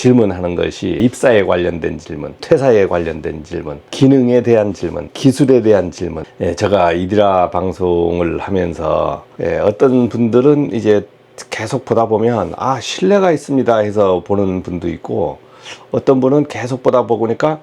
질문하는 것이 입사에 관련된 질문, 퇴사에 관련된 질문, 기능에 대한 질문, 기술에 대한 질문. 제가 이디라 방송을 하면서 어떤 분들은 이제 계속 보다 보면 신뢰가 있습니다 해서 보는 분도 있고, 어떤 분은 계속 보다 보니까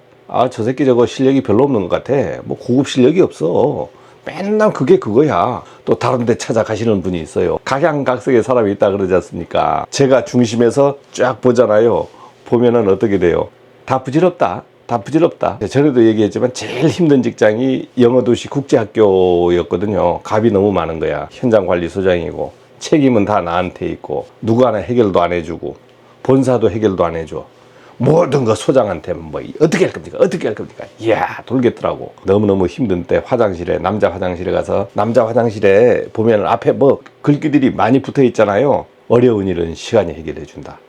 저 새끼 저거 실력이 별로 없는 것 같아. 뭐 고급 실력이 없어. 맨날 그게 그거야. 또 다른 데 찾아가시는 분이 있어요. 각양각색의 사람이 있다 그러지 않습니까? 제가 중심에서 쫙 보잖아요. 보면은 어떻게 돼요? 다 부질없다. 다 부질없다. 전에도 얘기했지만 제일 힘든 직장이 영어도시 국제학교였거든요. 값이 너무 많은 거야. 현장관리소장이고 책임은 다 나한테 있고 누구 하나 해결도 안 해주고 본사도 해결도 안 해줘. 모든 거 소장한테 뭐 어떻게 할 겁니까? 어떻게 할 겁니까? 이야 돌겠더라고. 너무너무 힘든 때 화장실에, 남자 화장실에 가서, 남자 화장실에 보면 앞에 뭐 글귀들이 많이 붙어 있잖아요. 어려운 일은 시간이 해결해 준다.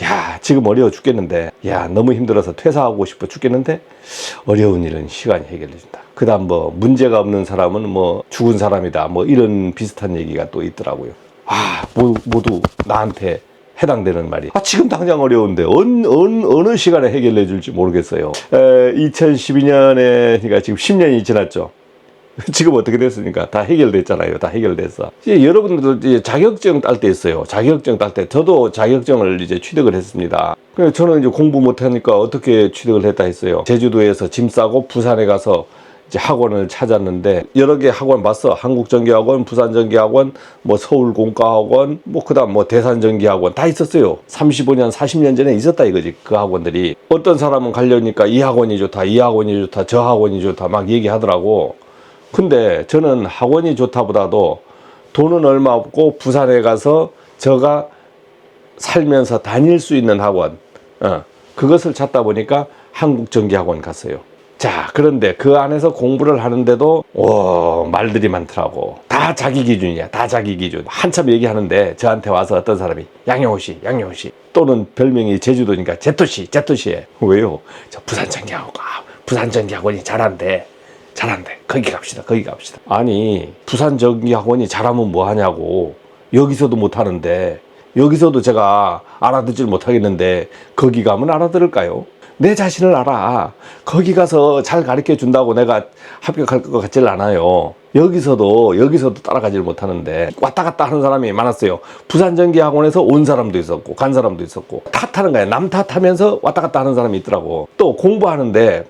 야 지금 어려워 죽겠는데, 야 너무 힘들어서 퇴사하고 싶어 죽겠는데 어려운 일은 시간이 해결해 준다. 그 다음 뭐 문제가 없는 사람은 뭐 죽은 사람이다, 뭐 이런 비슷한 얘기가 또 있더라고요. 모두 나한테 해당되는 말이. 지금 당장 어려운데 어느 시간에 해결해 줄지 모르겠어요. 2012년에 그러니까 지금 10년이 지났죠. 지금 어떻게 됐습니까? 다 해결됐잖아요. 다 해결됐어. 이제 여러분들도 이제 자격증 딸 때 있어요. 자격증 딸 때 저도 자격증을 이제 취득을 했습니다. 그래서 저는 이제 공부 못하니까 어떻게 취득을 했다 했어요. 제주도에서 짐 싸고 부산에 가서 이제 학원을 찾았는데 여러 개 학원 봤어. 한국전기학원, 부산전기학원, 뭐 서울공과학원, 뭐 그다음 뭐 대산전기학원 다 있었어요. 35년, 40년 전에 있었다 이거지. 그 학원들이. 어떤 사람은 가려니까 이 학원이 좋다, 이 학원이 좋다, 저 학원이 좋다 막 얘기하더라고. 근데 저는 학원이 좋다보다도 돈은 얼마 없고 부산에 가서 제가 살면서 다닐 수 있는 학원, 그것을 찾다 보니까 한국전기학원 갔어요. 자, 그런데 그 안에서 공부를 하는데도 말들이 많더라고. 다 자기 기준이야. 다 자기 기준. 한참 얘기하는데 저한테 와서 어떤 사람이 양용호씨 또는 별명이 제주도니까 제토씨에. 왜요? 저 부산전기학원이 잘한대. 거기 갑시다. 아니 부산전기학원이 잘하면 뭐 하냐고. 여기서도 못하는데, 여기서도 제가 알아듣질 못하겠는데 거기 가면 알아들을까요? 내 자신을 알아. 거기 가서 잘 가르쳐 준다고 내가 합격할 것 같질 않아요. 여기서도 따라가질 못하는데 왔다 갔다 하는 사람이 많았어요. 부산전기학원에서 온 사람도 있었고 간 사람도 있었고 탓하는 거야. 남 탓하면서 왔다 갔다 하는 사람이 있더라고. 또 공부하는데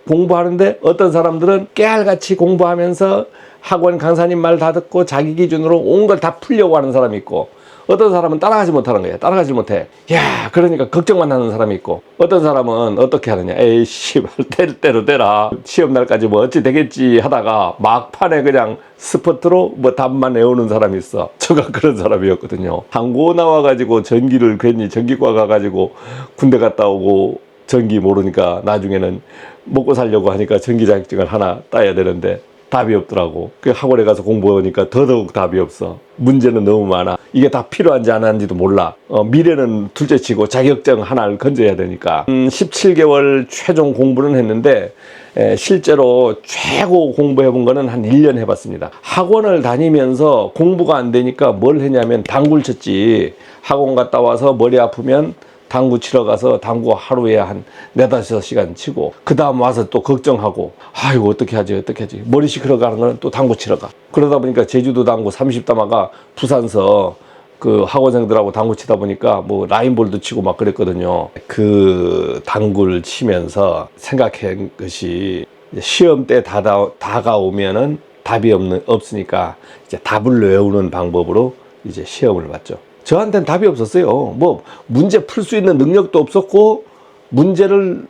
어떤 사람들은 깨알같이 공부하면서 학원 강사님 말 다 듣고 자기 기준으로 온 걸 다 풀려고 하는 사람이 있고, 어떤 사람은 따라가지 못하는 거예요. 따라가지 못해. 그러니까 걱정만 하는 사람이 있고, 어떤 사람은 어떻게 하느냐. 에이 씨발 뗄 대로 떼라. 시험 날까지 뭐 어찌 되겠지 하다가 막판에 그냥 스포트로 뭐 답만 외우는 사람이 있어. 제가 그런 사람이었거든요. 한고 나와가지고 전기를 괜히 전기과 가가지고 군대 갔다 오고 전기 모르니까 나중에는 먹고 살려고 하니까 전기 자격증을 하나 따야 되는데 답이 없더라고. 그 학원에 가서 공부하니까 더더욱 답이 없어. 문제는 너무 많아. 이게 다 필요한지 안 하는지도 몰라. 미래는 둘째치고 자격증 하나를 건져야 되니까. 17개월 최종 공부는 했는데 실제로 최고 공부해본 거는 한 1년 해봤습니다. 학원을 다니면서 공부가 안 되니까 뭘 했냐면 당구를 쳤지. 학원 갔다 와서 머리 아프면 당구 치러 가서 당구 하루에 한 4-5시간 치고, 그 다음 와서 또 걱정하고, 이거 어떻게 하지 머리 시끄러 가는 거는 또 당구 치러 가. 그러다 보니까 제주도 당구 30담화가 부산서 그 학원생들하고 당구 치다 보니까 뭐 라인볼도 치고 막 그랬거든요. 그 당구를 치면서 생각한 것이 시험 때 다가오면은 답이 없으니까 이제 답을 외우는 방법으로 이제 시험을 봤죠. 저한테는 답이 없었어요. 뭐 문제 풀 수 있는 능력도 없었고, 문제를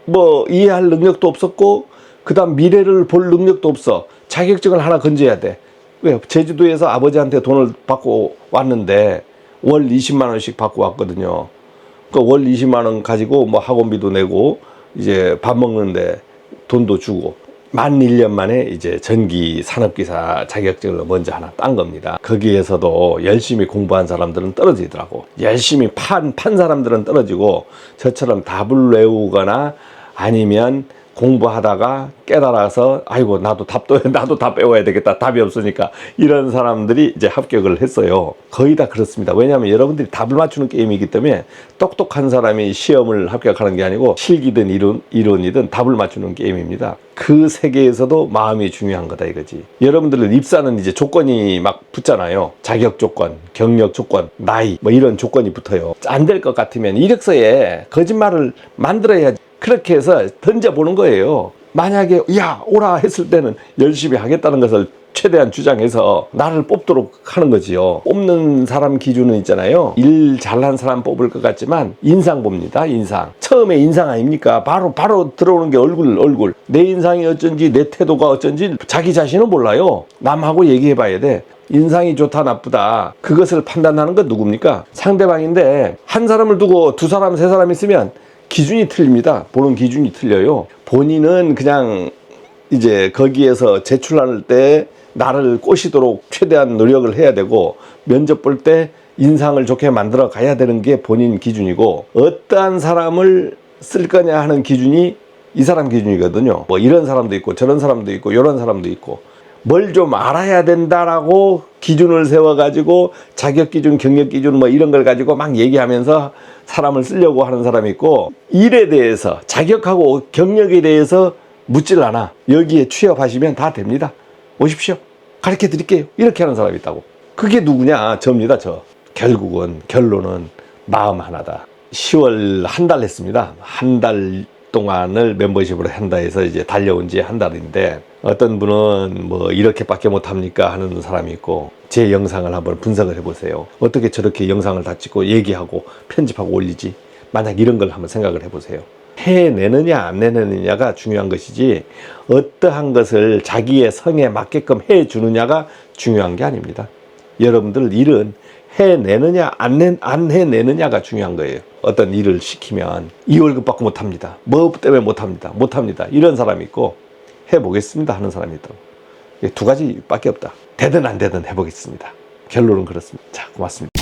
뭐 이해할 능력도 없었고, 그 다음 미래를 볼 능력도 없어. 자격증을 하나 건져야 돼. 왜? 제주도에서 아버지한테 돈을 받고 왔는데 월 20만 원씩 받고 왔거든요. 그러니까 월 20만 원 가지고 뭐 학원비도 내고 이제 밥 먹는데 돈도 주고, 만 1년 만에 이제 전기 산업기사 자격증을 먼저 하나 딴 겁니다. 거기에서도 열심히 공부한 사람들은 떨어지더라고. 열심히 판 사람들은 떨어지고, 저처럼 답을 외우거나 아니면 공부하다가 깨달아서 아이고 나도 답 배워야 되겠다. 답이 없으니까 이런 사람들이 이제 합격을 했어요. 거의 다 그렇습니다. 왜냐하면 여러분들이 답을 맞추는 게임이기 때문에 똑똑한 사람이 시험을 합격하는 게 아니고 실기든 이론이든 답을 맞추는 게임입니다. 그 세계에서도 마음이 중요한 거다 이거지. 여러분들은 입사는 이제 조건이 막 붙잖아요. 자격 조건, 경력 조건, 나이 뭐 이런 조건이 붙어요. 안 될 것 같으면 이력서에 거짓말을 만들어야지. 그렇게 해서 던져보는 거예요. 만약에 야 오라 했을 때는 열심히 하겠다는 것을 최대한 주장해서 나를 뽑도록 하는 거지요. 뽑는 사람 기준은 있잖아요. 일 잘난 사람 뽑을 것 같지만 인상 봅니다. 인상. 처음에 인상 아닙니까? 바로 들어오는 게 얼굴. 내 인상이 어쩐지 내 태도가 어쩐지 자기 자신은 몰라요. 남하고 얘기해 봐야 돼. 인상이 좋다 나쁘다 그것을 판단하는 건 누굽니까? 상대방인데 한 사람을 두고 두 사람 세 사람 있으면 기준이 틀립니다. 보는 기준이 틀려요. 본인은 그냥 이제 거기에서 제출할 때 나를 꼬시도록 최대한 노력을 해야 되고 면접 볼 때 인상을 좋게 만들어 가야 되는 게 본인 기준이고 어떠한 사람을 쓸 거냐 하는 기준이 이 사람 기준이거든요. 뭐 이런 사람도 있고 저런 사람도 있고 이런 사람도 있고 뭘 좀 알아야 된다라고 기준을 세워가지고 자격 기준, 경력 기준 뭐 이런 걸 가지고 막 얘기하면서 사람을 쓰려고 하는 사람이 있고 일에 대해서 자격하고 경력에 대해서 묻질 않아. 여기에 취업하시면 다 됩니다. 오십시오. 가르쳐 드릴게요. 이렇게 하는 사람이 있다고. 그게 누구냐? 저입니다. 저. 결론은 마음 하나다. 10월 한 달 했습니다. 한 달 동안을 멤버십으로 한다 해서 이제 달려온 지 한 달인데 어떤 분은 뭐 이렇게밖에 못합니까 하는 사람이 있고 제 영상을 한번 분석을 해보세요. 어떻게 저렇게 영상을 다 찍고 얘기하고 편집하고 올리지? 만약 이런 걸 한번 생각을 해보세요. 해내느냐 안 내느냐가 중요한 것이지 어떠한 것을 자기의 성에 맞게끔 해주느냐가 중요한 게 아닙니다. 여러분들 일은 해내느냐 안 해내느냐가 중요한 거예요. 어떤 일을 시키면 이 월급 받고 못합니다. 뭐 때문에 못합니다. 이런 사람이 있고 해보겠습니다 하는 사람이 있다고. 두 가지밖에 없다. 되든 안 되든 해보겠습니다. 결론은 그렇습니다. 자, 고맙습니다.